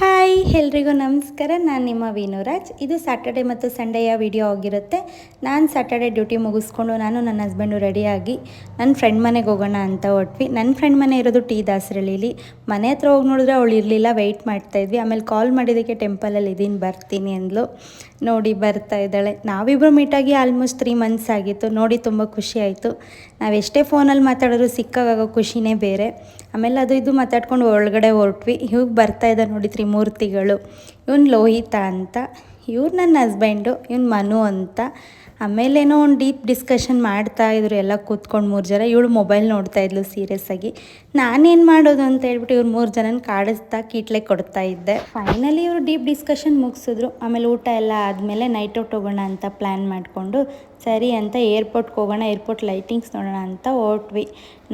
Hi ಎಲ್ರಿಗೂ ನಮಸ್ಕಾರ. ನಾನು ನಿಮ್ಮ ವಿನುರಾಜ್. ಇದು ಸ್ಯಾಟರ್ಡೆ ಮತ್ತು ಸಂಡೆಯ ವಿಡಿಯೋ ಆಗಿರುತ್ತೆ. ನಾನು ಸ್ಯಾಟರ್ಡೆ ಡ್ಯೂಟಿ ಮುಗಿಸ್ಕೊಂಡು ನಾನು ನನ್ನ ಹಸ್ಬೆಂಡು ರೆಡಿಯಾಗಿ ನನ್ನ ಫ್ರೆಂಡ್ ಮನೆಗೆ ಹೋಗೋಣ ಅಂತ ಹೊಟ್ವಿ. ನನ್ನ ಫ್ರೆಂಡ್ ಮನೆ ಇರೋದು ಟಿ ದಾಸರಳ್ಳಿಲಿ. ಮನೆ ಹತ್ರ ಹೋಗಿ ನೋಡಿದ್ರೆ ಅವಳು ಇರಲಿಲ್ಲ, ವೆಯ್ಟ್ ಮಾಡ್ತಾಯಿದ್ವಿ. ಆಮೇಲೆ ಕಾಲ್ ಮಾಡಿದ್ದಕ್ಕೆ ಟೆಂಪಲಲ್ಲಿ ಇದ್ದೀನಿ, ಬರ್ತೀನಿ ಅಂದ್ಲು. ನೋಡಿ ಬರ್ತಾ ಇದ್ದಾಳೆ. ನಾವಿಬ್ಬರು ಮೀಟಾಗಿ ಆಲ್ಮೋಸ್ಟ್ 3 ಮಂತ್ಸ್ ಆಗಿತ್ತು. ನೋಡಿ ತುಂಬ ಖುಷಿ ಆಯಿತು. ನಾವೆಷ್ಟೇ ಫೋನಲ್ಲಿ ಮಾತಾಡೋರು ಸಿಕ್ಕಾಗೋ ಖುಷಿನೇ ಬೇರೆ. ಆಮೇಲೆ ಅದು ಇದು ಮಾತಾಡ್ಕೊಂಡು ಒಳಗಡೆ ಹೊರಟ್ವಿ. ಇವಾಗ ಬರ್ತಾ ಇದ್ದ ನೋಡಿ ತ್ರಿಮೂರ್ತಿಗಳು. ಇವನು ಲೋಹಿತ ಅಂತ, ಇವ್ರು ನನ್ನ ಹಸ್ಬೆಂಡು, ಇವನು ಮನು ಅಂತ. ಆಮೇಲೇನೋ ಒಂದು ಡೀಪ್ ಡಿಸ್ಕಷನ್ ಮಾಡ್ತಾಯಿದ್ರು ಎಲ್ಲ ಕೂತ್ಕೊಂಡು 3 ಜನ. ಇವಳು ಮೊಬೈಲ್ ನೋಡ್ತಾಯಿದ್ಲು ಸೀರಿಯಸ್ಸಾಗಿ. ನಾನೇನು ಮಾಡೋದು ಅಂತ ಹೇಳ್ಬಿಟ್ಟು ಇವ್ರು 3 ಜನನ ಕಾಡಿಸ್ತಾ ಕೀಟ್ಲೆ ಕೊಡ್ತಾ ಇದ್ದೆ. ಫೈನಲಿ ಇವರು ಡೀಪ್ ಡಿಸ್ಕಷನ್ ಮುಗಿಸಿದ್ರು. ಆಮೇಲೆ ಊಟ ಎಲ್ಲ ಆದಮೇಲೆ ನೈಟ್ ಔಟ್ ಹೋಗೋಣ ಅಂತ ಪ್ಲ್ಯಾನ್ ಮಾಡಿಕೊಂಡು ಸರಿ ಅಂತ ಏರ್ಪೋರ್ಟ್ಗೆ ಹೋಗೋಣ, ಏರ್ಪೋರ್ಟ್ ಲೈಟಿಂಗ್ಸ್ ನೋಡೋಣ ಅಂತ ಹೊರಟ್ವಿ.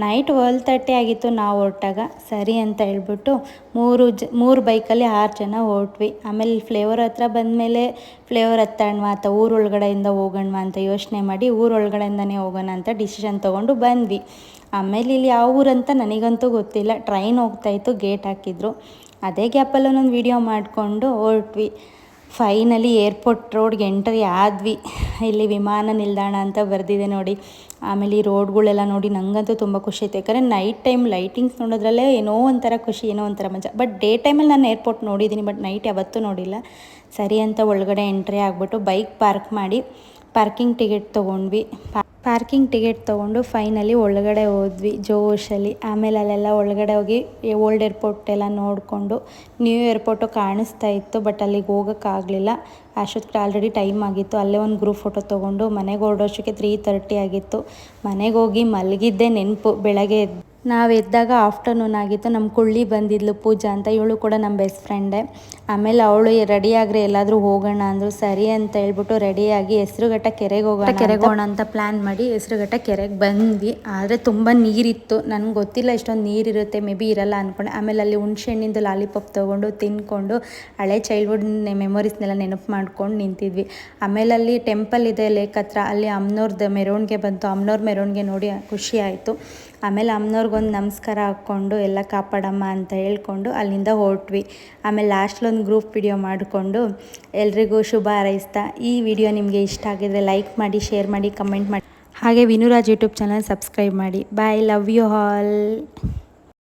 ನೈಟ್ 12:30 ಆಗಿತ್ತು ನಾವು ಹೊರಟಾಗ. ಸರಿ ಅಂತ ಹೇಳ್ಬಿಟ್ಟು 3 ಬೈಕಲ್ಲಿ 6 ಜನ ಹೊರಟ್ವಿ. ಆಮೇಲೆ ಫ್ಲೇವರ್ ಹತ್ರ ಬಂದಮೇಲೆ ಫ್ಲೇವರ್ ಹತ್ತೋಣವಾ ಅಥವಾ ಊರೊಳಗಡೆಯಿಂದ ಹೋಗೋಣವಾ ಅಂತ ಯೋಚನೆ ಮಾಡಿ ಊರೊಳಗಡೆಯಿಂದನೇ ಹೋಗೋಣ ಅಂತ ಡಿಸಿಷನ್ ತೊಗೊಂಡು ಬಂದ್ವಿ. ಆಮೇಲೆ ಇಲ್ಲಿ ಯಾವ ಊರಂತ ನನಗಂತೂ ಗೊತ್ತಿಲ್ಲ. ಟ್ರೈನ್ ಹೋಗ್ತಾಯಿತ್ತು, ಗೇಟ್ ಹಾಕಿದ್ರು. ಅದೇ ಗ್ಯಾಪಲ್ಲಿ ಒಂದೊಂದು ವೀಡಿಯೋ ಮಾಡಿಕೊಂಡು ಹೊರಟ್ವಿ. ಫೈನಲಿ ಏರ್ಪೋರ್ಟ್ ರೋಡ್ಗೆ ಎಂಟ್ರಿ ಆದ್ವಿ. ಇಲ್ಲಿ ವಿಮಾನ ನಿಲ್ದಾಣ ಅಂತ ಬರೆದಿದೆ ನೋಡಿ. ಆಮೇಲೆ ಈ ರೋಡ್ಗಳೆಲ್ಲ ನೋಡಿ ನನಗಂತೂ ತುಂಬ ಖುಷಿ ಆಯಿತು. ಯಾಕಂದರೆ ನೈಟ್ ಟೈಮ್ ಲೈಟಿಂಗ್ಸ್ ನೋಡೋದ್ರಲ್ಲೇ ಏನೋ ಒಂಥರ ಖುಷಿ, ಏನೋ ಒಂಥರ ಮಜಾ. ಬಟ್ ಡೇ ಟೈಮಲ್ಲಿ ನಾನು ಏರ್ಪೋರ್ಟ್ ನೋಡಿದ್ದೀನಿ, ಬಟ್ ನೈಟ್ ಯಾವತ್ತೂ ನೋಡಿಲ್ಲ. ಸರಿ ಅಂತ ಒಳಗಡೆ ಎಂಟ್ರಿ ಆಗಿಬಿಟ್ಟು ಬೈಕ್ ಪಾರ್ಕ್ ಮಾಡಿ ಪಾರ್ಕಿಂಗ್ ಟಿಕೆಟ್ ತೊಗೊಂಡ್ವಿ. ಪಾರ್ಕಿಂಗ್ ಟಿಕೆಟ್ ತೊಗೊಂಡು ಫೈನಲಿ ಒಳಗಡೆ ಹೋದ್ವಿ ಜೋಶಲ್ಲಿ. ಆಮೇಲೆ ಅಲ್ಲೆಲ್ಲ ಒಳಗಡೆ ಹೋಗಿ ಓಲ್ಡ್ ಏರ್ಪೋರ್ಟ್ ಎಲ್ಲ ನೋಡಿಕೊಂಡು ನ್ಯೂ ಏರ್ಪೋರ್ಟು ಕಾಣಿಸ್ತಾ ಇತ್ತು. ಬಟ್ ಅಲ್ಲಿಗೆ ಹೋಗೋಕ್ಕಾಗಲಿಲ್ಲ, ಅಷ್ಟೊತ್ತಿಗೆ ಆಲ್ರೆಡಿ ಟೈಮ್ ಆಗಿತ್ತು. ಅಲ್ಲೇ ಒಂದು ಗ್ರೂಪ್ ಫೋಟೋ ತೊಗೊಂಡು ಮನೆಗೆ ಹೊರಡೋಷ್ಟಕ್ಕೆ 3:30 ಆಗಿತ್ತು. ಮನೆಗೆ ಹೋಗಿ ಮಲಗಿದ್ದೆ ನೆನಪು. ಬೆಳಗ್ಗೆ ನಾವು ಎದ್ದಾಗ ಆಫ್ಟರ್ನೂನ್ ಆಗಿತ್ತು. ನಮ್ಮ ಕುಳ್ಳಿ ಬಂದಿದ್ಲು ಪೂಜಾ ಅಂತ, ಇವಳು ಕೂಡ ನಮ್ಮ ಬೆಸ್ಟ್ ಫ್ರೆಂಡೇ. ಆಮೇಲೆ ಅವಳು ರೆಡಿಯಾಗ್ರೆ ಎಲ್ಲಾದರೂ ಹೋಗೋಣ ಅಂದರು. ಸರಿ ಅಂತ ಹೇಳ್ಬಿಟ್ಟು ರೆಡಿಯಾಗಿ ಹೆಸರುಘಟ್ಟ ಕೆರೆಗೆ ಹೋಗೋಣ ಅಂತ ಪ್ಲ್ಯಾನ್ ಮಾಡಿ ಹೆಸರುಘಟ್ಟ ಕೆರೆಗೆ ಬಂದ್ವಿ. ಆದರೆ ತುಂಬ ನೀರಿತ್ತು. ನನಗೆ ಗೊತ್ತಿಲ್ಲ ಇಷ್ಟೊಂದು ನೀರಿರುತ್ತೆ, ಮೇ ಬಿ ಇರಲ್ಲ ಅಂದ್ಕೊಂಡೆ. ಆಮೇಲೆ ಅಲ್ಲಿ ಹುಣ್ಸೆ ಹಣ್ಣಿಂದು ಲಾಲಿಪಾಪ್ ತೊಗೊಂಡು ತಿಂದ್ಕೊಂಡು ಹಳೆ ಚೈಲ್ಡ್ಹುಡ್ ಮೆಮೊರೀಸ್ನೆಲ್ಲ ನೆನಪು ಮಾಡ್ಕೊಂಡು ನಿಂತಿದ್ವಿ. ಆಮೇಲೆ ಅಲ್ಲಿ ಟೆಂಪಲ್ ಇದೆ ಲೇಕ್ ಹತ್ರ, ಅಲ್ಲಿ ಅಮ್ಮನವ್ರದ್ದು ಮೆರವಣಿಗೆ ಬಂತು. ಅಮ್ಮನವ್ರ ಮೆರವಣಿಗೆ ನೋಡಿ ಖುಷಿ ಆಯಿತು. ಆಮೇಲೆ ಅಮ್ಮನವ್ರಿಗೊಂದು ನಮಸ್ಕಾರ ಹಾಕ್ಕೊಂಡು ಎಲ್ಲ ಕಾಪಾಡಮ್ಮ ಅಂತ ಹೇಳ್ಕೊಂಡು ಅಲ್ಲಿಂದ ಹೊರಟ್ವಿ. ಆಮೇಲೆ ಲಾಸ್ಟ್ಲೊಂದು ಗ್ರೂಪ್ ವಿಡಿಯೋ ಮಾಡಿಕೊಂಡು ಎಲ್ರಿಗೂ ಶುಭ ಹಾರೈಸ್ತಾ, ಈ ವಿಡಿಯೋ ನಿಮಗೆ ಇಷ್ಟ ಆಗಿದ್ರೆ ಲೈಕ್ ಮಾಡಿ, ಶೇರ್ ಮಾಡಿ, ಕಮೆಂಟ್ ಮಾಡಿ. ಹಾಗೆ ವಿನುರಾಜ್ ಯೂಟ್ಯೂಬ್ ಚಾನಲ್ ಸಬ್ಸ್ಕ್ರೈಬ್ ಮಾಡಿ. ಬಾಯ್, ಲವ್ ಯು ಆಲ್.